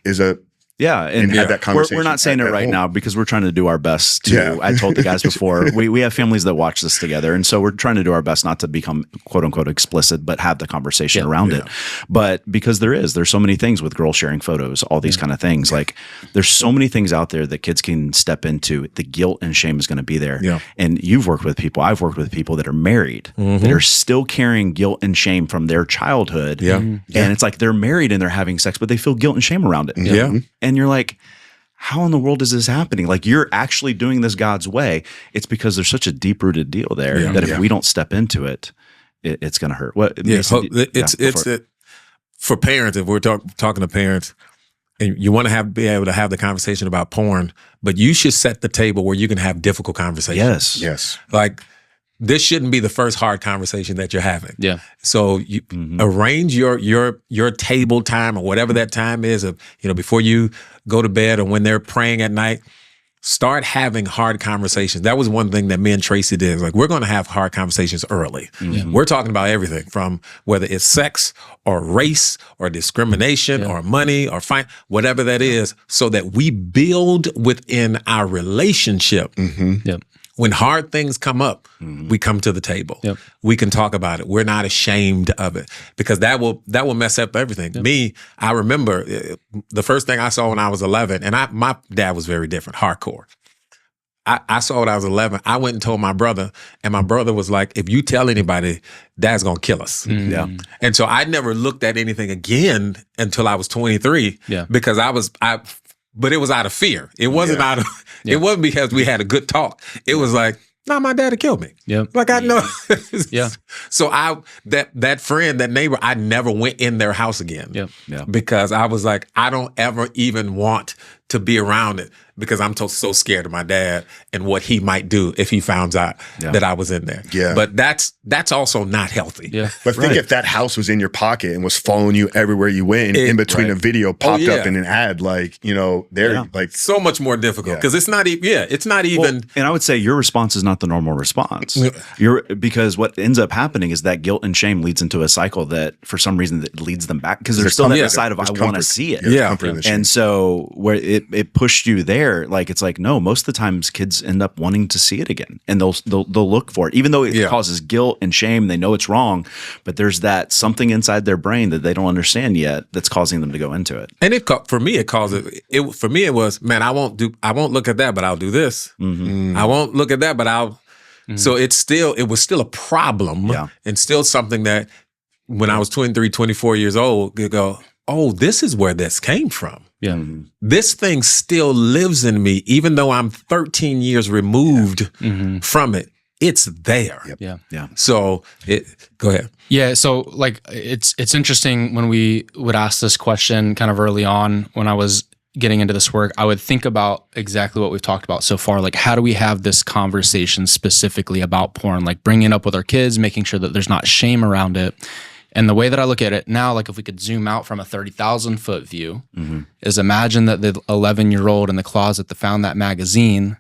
is a and have that conversation. We're not saying it right now because we're trying to do our best to, I told the guys before, we have families that watch this together. And so we're trying to do our best not to become quote unquote explicit, but have the conversation around it. But because there's so many things with girls sharing photos, all these kind of things. Like, there's so many things out there that kids can step into. The guilt and shame is going to be there. And I've worked with people that are married that are still carrying guilt and shame from their childhood. And it's like, they're married and they're having sex, but they feel guilt and shame around it. And you're like, how in the world is this happening? Like, you're actually doing this God's way. It's because there's such a deep-rooted deal there that if we don't step into it, it's going to hurt. For parents, if we're talking to parents, and you want to be able to have the conversation about porn, but you should set the table where you can have difficult conversations. Yes. Like, this shouldn't be the first hard conversation that you're having. So you arrange your table time, or whatever that time is, of, before you go to bed or when they're praying at night. Start having hard conversations. That was one thing that me and Tracy did. Like, we're going to have hard conversations early. We're talking about everything from whether it's sex or race or discrimination or money or whatever that is, so that we build within our relationship. When hard things come up, we come to the table. We can talk about it. We're not ashamed of it, because that will mess up everything. Me, I remember the first thing I saw when I was 11, and my dad was very different, hardcore. I saw it. I was 11. I went and told my brother, and my brother was like, "If you tell anybody, Dad's gonna kill us." Yeah. And so I never looked at anything again until I was 23. Yeah. Because but it was out of fear. It wasn't out of. It wasn't because we had a good talk. It was like, "No, my dad would kill me." Yeah. Like I know. Yeah. So that friend, that neighbor, I never went in their house again. Yep. Yeah. Because I was like, I don't ever even want to be around it because I'm so scared of my dad and what he might do if he found out that I was in there. Yeah. But that's also not healthy. Yeah. But think if that house was in your pocket and was following you everywhere you went, in between a video popped up in an ad, like, like So much more difficult because it's not even, it's not even. Well, and I would say your response is not the normal response. Because what ends up happening is that guilt and shame leads into a cycle that for some reason that leads them back because there's still that side of I want to see it. Yeah. And so where it pushed you there, like it's like, no, most of the times kids end up wanting to see it again and they'll look for it, even though it causes guilt and shame. They know it's wrong, but there's that something inside their brain that they don't understand yet that's causing them to go into it. And for me, it was, man, I won't look at that, but I'll do this. Mm-hmm. I won't look at that, but I'll. So it was still a problem and still something that when I was 23, 24 years old, you go, oh, this is where this came from. Yeah. This thing still lives in me, even though I'm 13 years removed from it. It's there. Yeah. Yeah. So go ahead. Yeah. So like it's interesting when we would ask this question kind of early on when I was getting into this work, I would think about exactly what we've talked about so far. Like, how do we have this conversation specifically about porn? Like bringing it up with our kids, making sure that there's not shame around it. And the way that I look at it now, like if we could zoom out from a 30,000 foot view, is imagine that the 11-year-old in the closet that found that magazine,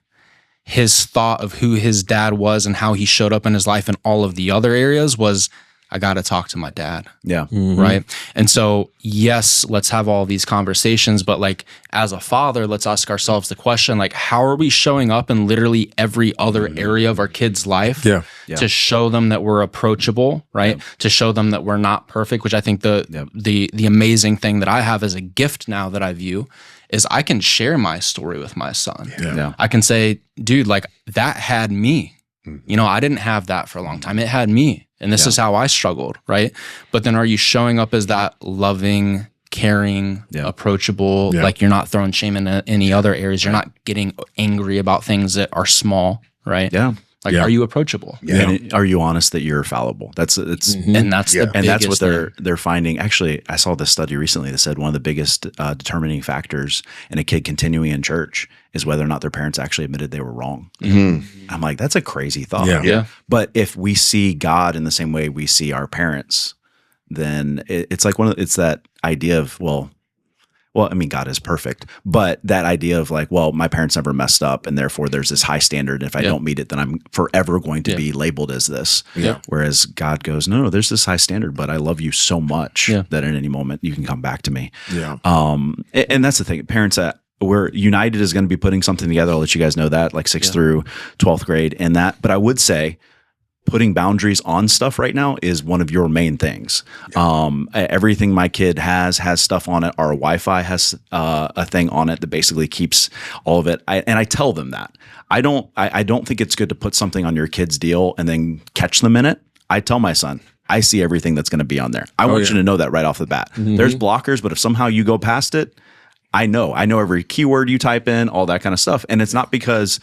his thought of who his dad was and how he showed up in his life in all of the other areas was, I got to talk to my dad. Yeah. Right. And so, yes, let's have all these conversations. But like, as a father, let's ask ourselves the question, like, how are we showing up in literally every other area of our kid's life to show them that we're approachable, right? To show them that we're not perfect, which I think the amazing thing that I have as a gift now that I view is I can share my story with my son. I can say, dude, like that had me. I didn't have that for a long time. It had me. And this is how I struggled, right? But then are you showing up as that loving, caring, approachable, like you're not throwing shame in any other areas. You're not getting angry about things that are small, right? Yeah. Like, are you approachable? Yeah. And are you honest that you're fallible? And that's the and that's what they're finding. Actually, I saw this study recently that said one of the biggest determining factors in a kid continuing in church is whether or not their parents actually admitted they were wrong. I'm like, that's a crazy thought. Yeah. But if we see God in the same way we see our parents, then it's like it's that idea of, well, I mean, God is perfect, but that idea of like, well, my parents never messed up and therefore there's this high standard. And if I don't meet it, then I'm forever going to be labeled as this. Whereas God goes, no, there's this high standard, but I love you so much that at any moment you can come back to me. And that's the thing. Parents we're United is going to be putting something together. I'll let you guys know that, like 6th through 12th grade and that. But I would say putting boundaries on stuff right now is one of your main things. Everything my kid has stuff on it. Our Wi-Fi has a thing on it that basically keeps all of it. And I tell them that. I don't think it's good to put something on your kid's deal and then catch them in it. I tell my son, I see everything that's going to be on there. I want you to know that right off the bat. There's blockers, but if somehow you go past it, I know every keyword you type in, all that kind of stuff. And it's not because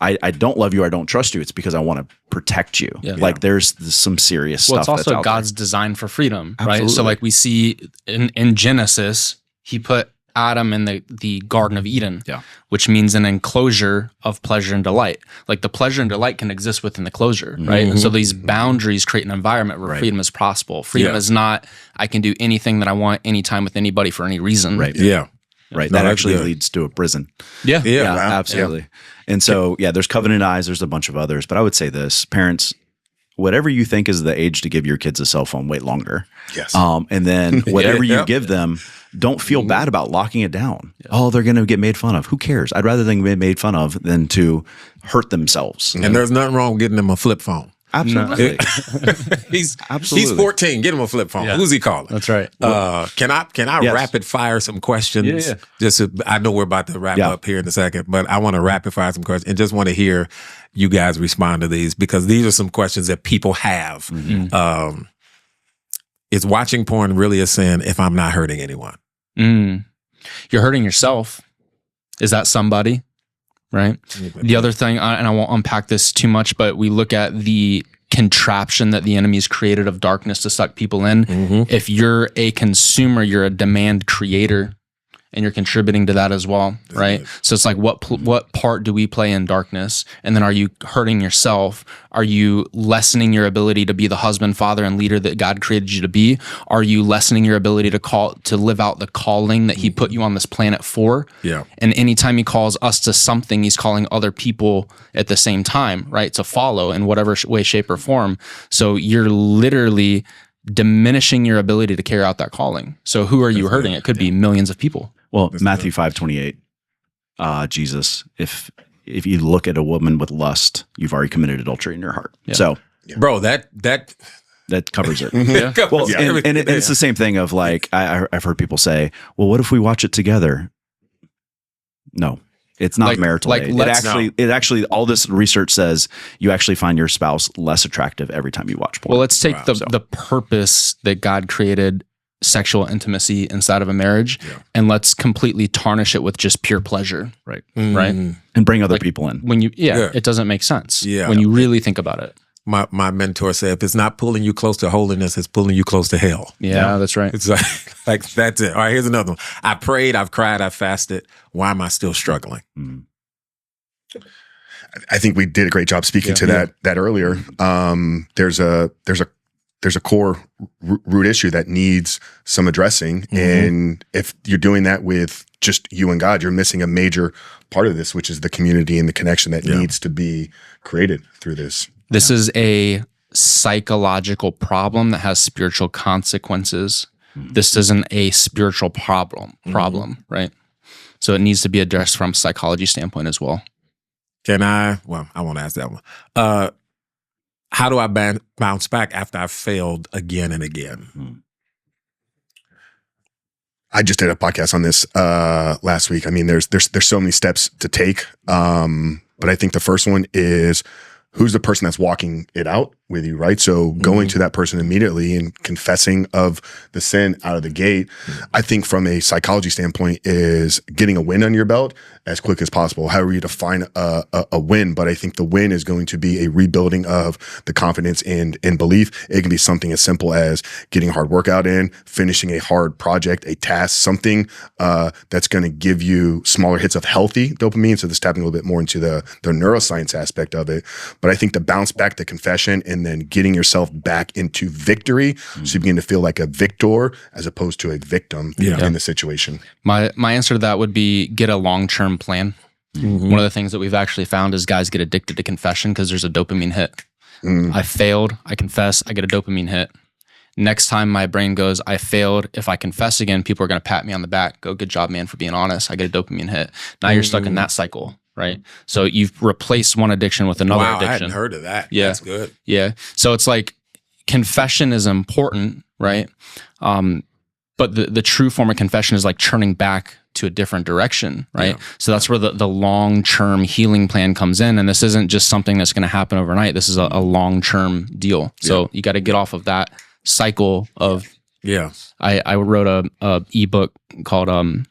I don't love you, I don't trust you. It's because I want to protect you. Like there's some serious stuff. It's also that's God's design for freedom, right? Absolutely. So like we see in Genesis, he put Adam in the Garden of Eden, which means an enclosure of pleasure and delight. Like the pleasure and delight can exist within the closure, right? And so these boundaries create an environment where freedom is possible. Freedom is not, I can do anything that I want anytime with anybody for any reason. Right. Right. No, that actually good. leads to a prison. Yeah. Absolutely. Yeah. And so, there's Covenant Eyes. There's a bunch of others. But I would say this, parents, whatever you think is the age to give your kids a cell phone, wait longer. Yes. And then whatever you give them, don't feel bad about locking it down. Oh, they're going to get made fun of. Who cares? I'd rather them get made fun of than to hurt themselves. And there's nothing wrong with getting them a flip phone. Absolutely. He's Absolutely. he's 14. Get him a flip phone. Yeah. Who's he calling? That's right. Can I Yes. rapid fire some questions? Yeah. Just I know we're about to wrap Yeah. up here in a second, but I want to rapid fire some questions and just want to hear you guys respond to these because these are some questions that people have. Mm-hmm. Is watching porn really a sin if I'm not hurting anyone? You're hurting yourself. Is that somebody? Right. The other thing, and I won't unpack this too much, but we look at the contraption that the enemy's created of darkness to suck people in. If you're a consumer, you're a demand creator, and you're contributing to that as well, right? So it's like, what part do we play in darkness? And then are you hurting yourself? Are you lessening your ability to be the husband, father, and leader that God created you to be? Are you lessening your ability to live out the calling that He put you on this planet for? Yeah. And anytime He calls us to something, He's calling other people at the same time, right? To follow in whatever way, shape, or form. So you're literally diminishing your ability to carry out that calling. So who are you hurting? It could be millions of people. Well, Matthew 5:28, Jesus, if you look at a woman with lust, you've already committed adultery in your heart. Yeah. So, Bro, that covers it. Well, And it's the same thing of like, I've heard people say, well, what if we watch it together? No, it's not marital aid. It actually, all this research says you actually find your spouse less attractive every time you watch porn. Well, let's take the purpose that God created sexual intimacy inside of a marriage, and let's completely tarnish it with just pure pleasure. Right. Right. And bring other people in. When it doesn't make sense. Yeah. When you really think about it. my mentor said, if it's not pulling you close to holiness, it's pulling you close to hell. Yeah, that's right. It's like that's it. All right, here's another one. I prayed, I've cried, I've fasted. Why am I still struggling? I think we did a great job speaking to that earlier. There's a core root issue that needs some addressing. And if you're doing that with just you and God, you're missing a major part of this, which is the community and the connection that needs to be created through this. This is a psychological problem that has spiritual consequences. This isn't a spiritual problem, right? So it needs to be addressed from a psychology standpoint as well. I won't ask that one. How do I bounce back after I've failed again and again? I just did a podcast on this last week. I mean, there's so many steps to take, but I think the first one is who's the person that's walking it out with you, right? So going to that person immediately and confessing of the sin out of the gate, I think from a psychology standpoint is getting a win on your belt as quick as possible. However you define a win, but I think the win is going to be a rebuilding of the confidence and belief. It can be something as simple as getting a hard workout in, finishing a hard project, a task, something that's going to give you smaller hits of healthy dopamine. So this tapping a little bit more into the neuroscience aspect of it. But I think the bounce back to confession and then getting yourself back into victory, so you begin to feel like a victor as opposed to a victim in the situation. My answer to that would be get a long-term plan. One of the things that we've actually found is guys get addicted to confession because there's a dopamine hit. I failed, I confess, I get a dopamine hit. Next time my brain goes, I failed, if I confess again, people are going to pat me on the back, go, good job, man, for being honest. I get a dopamine hit. Now you're stuck in that cycle, right? So you've replaced one addiction with another addiction. I hadn't heard of that. Yeah. That's good. Yeah. So it's like confession is important, right? But the true form of confession is like churning back to a different direction, right? Yeah. So that's where the long-term healing plan comes in. And this isn't just something that's going to happen overnight. This is a long-term deal. So you got to get off of that cycle of, I wrote a ebook called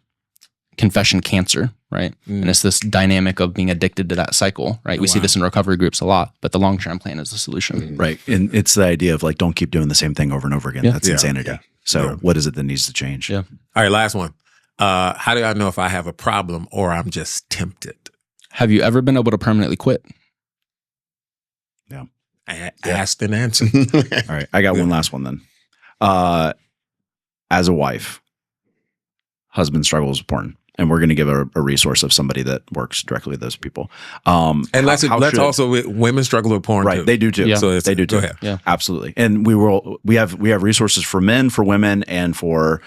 Confession Cancer, right? And it's this dynamic of being addicted to that cycle, right? We see this in recovery groups a lot, but the long-term plan is the solution. Right. And it's the idea of like, don't keep doing the same thing over and over again. That's insanity. Yeah. So what is it that needs to change? Yeah. All right, last one. How do I know if I have a problem or I'm just tempted? Have you ever been able to permanently quit? Yeah. Asked and answered. All right. I got one last one then. As a wife, husband struggles with porn. And we're going to give a resource of somebody that works directly with those people. And let's also, women struggle with porn right, too. They do too. Yeah. So they do too. Yeah. Absolutely. And we have resources for men, for women, and for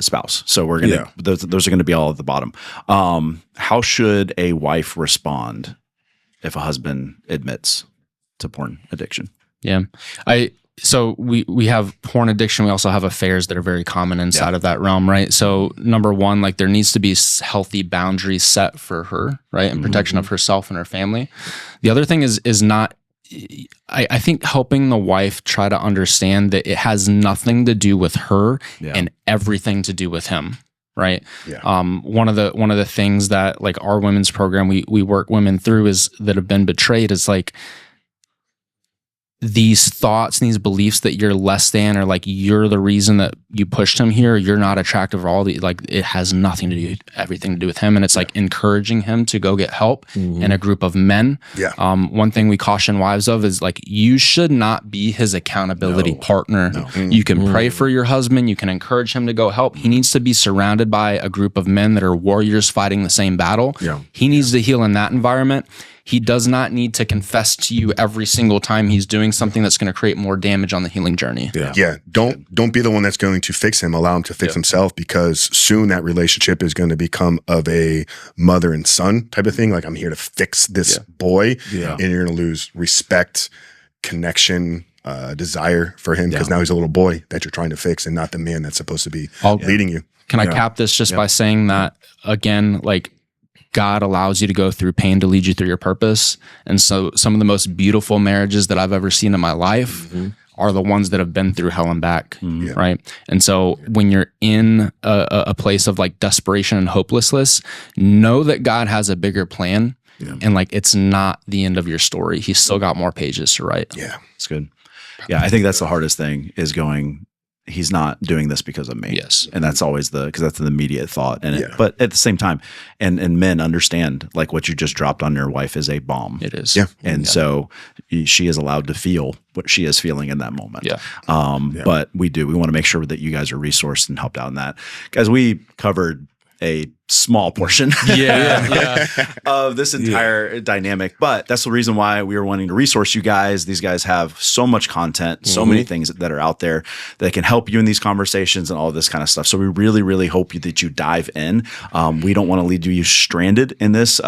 spouse. So we're going to, those are going to be all at the bottom. How should a wife respond if a husband admits to porn addiction. Yeah. So we have porn addiction. We also have affairs that are very common inside of that realm, right? So number one, like there needs to be healthy boundaries set for her, right? And protection of herself and her family. The other thing is not, I think helping the wife try to understand that it has nothing to do with her and everything to do with him. Right. Yeah. One of the things that like our women's program, we work women through is that have been betrayed is like, these thoughts and these beliefs that you're less than, or like you're the reason that you pushed him here, you're not attractive, or all the, like it has nothing to do, everything to do with him. And it's like encouraging him to go get help in a group of men. Yeah. One thing we caution wives of is like, you should not be his accountability partner. You can pray for your husband. You can encourage him to go help. He needs to be surrounded by a group of men that are warriors fighting the same battle. He needs to heal in that environment. He does not need to confess to you every single time he's doing something that's going to create more damage on the healing journey. Yeah. Don't be the one that's going to fix him. Allow him to fix himself, because soon that relationship is going to become of a mother and son type of thing. Like, I'm here to fix this boy, and you're going to lose respect, connection, desire for him, because now he's a little boy that you're trying to fix and not the man that's supposed to be leading you. Can I cap this just by saying that, again, like, God allows you to go through pain to lead you through your purpose. And so some of the most beautiful marriages that I've ever seen in my life are the ones that have been through hell and back, right? And so when you're in a place of like desperation and hopelessness, know that God has a bigger plan, and like it's not the end of your story. He's still got more pages to write. Yeah, it's good. Yeah, I think that's the hardest thing, is going, he's not doing this because of me. Yes. And that's always because that's an immediate thought. And but at the same time, and men understand, like, what you just dropped on your wife is a bomb. It is. Yeah. And so she is allowed to feel what she is feeling in that moment. Yeah. But we want to make sure that you guys are resourced and helped out in that. Guys, we covered a small portion of this entire dynamic, but that's the reason why we were wanting to resource you guys. These guys have so much content, so many things that are out there that can help you in these conversations and all this kind of stuff. So we really, really hope that you dive in. We don't want to leave you stranded in this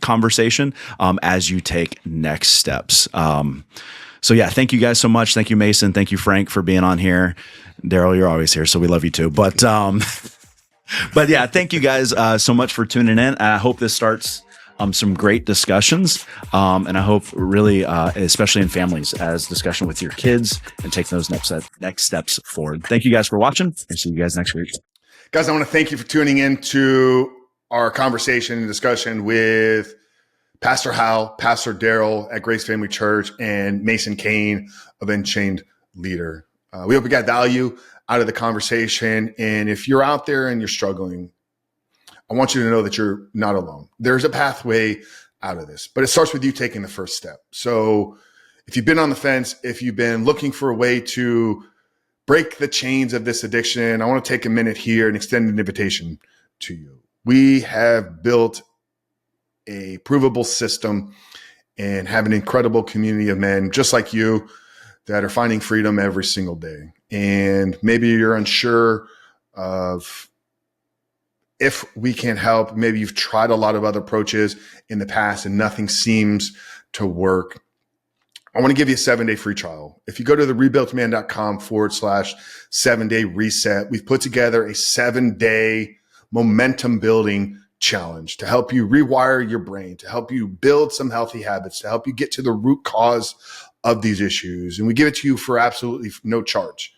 conversation as you take next steps. So yeah, thank you guys so much. Thank you, Mason. Thank you, Frank, for being on here. Daryl, you're always here, so we love you too. But yeah, thank you guys so much for tuning in. I hope this starts some great discussions. And I hope really, especially in families, as discussion with your kids and taking those next steps forward. Thank you guys for watching, and see you guys next week. Guys, I want to thank you for tuning in to our conversation and discussion with Pastor Hal, Pastor Daryl at Grace Family Church, and Mason Cain of Unchained Leader. We hope you got value out of the conversation. And if you're out there and you're struggling, I want you to know that you're not alone. There's a pathway out of this, but it starts with you taking the first step. So if you've been on the fence, if you've been looking for a way to break the chains of this addiction, I want to take a minute here and extend an invitation to you. We have built a provable system and have an incredible community of men just like you that are finding freedom every single day. And maybe you're unsure of if we can help. Maybe you've tried a lot of other approaches in the past and nothing seems to work. I want to give you a 7-day free trial. If you go to therebuiltman.com/7-day reset, we've put together a 7-day momentum building challenge to help you rewire your brain, to help you build some healthy habits, to help you get to the root cause of these issues. And we give it to you for absolutely no charge.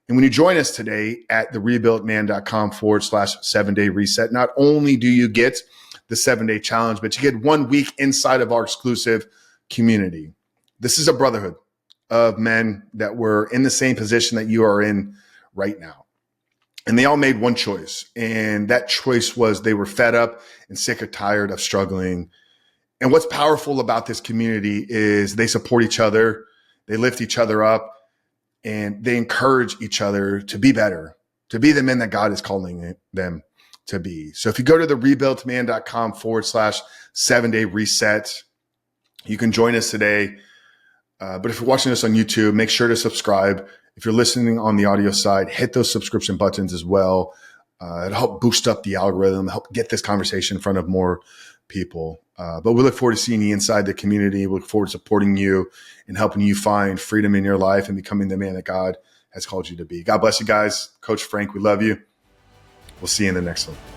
And when you join us today at therebuiltman.com/7-day reset, not only do you get the 7-day challenge, but you get 1 week inside of our exclusive community. This is a brotherhood of men that were in the same position that you are in right now. And they all made one choice. And that choice was they were fed up and sick or tired of struggling. And what's powerful about this community is they support each other, they lift each other up, and they encourage each other to be better, to be the men that God is calling them to be. So if you go to therebuiltman.com/7-day reset, you can join us today. But if you're watching this on YouTube, make sure to subscribe. If you're listening on the audio side, hit those subscription buttons as well. It'll help boost up the algorithm, help get this conversation in front of more people. But we look forward to seeing you inside the community. We look forward to supporting you and helping you find freedom in your life and becoming the man that God has called you to be. God bless you guys. Coach Frank, we love you. We'll see you in the next one.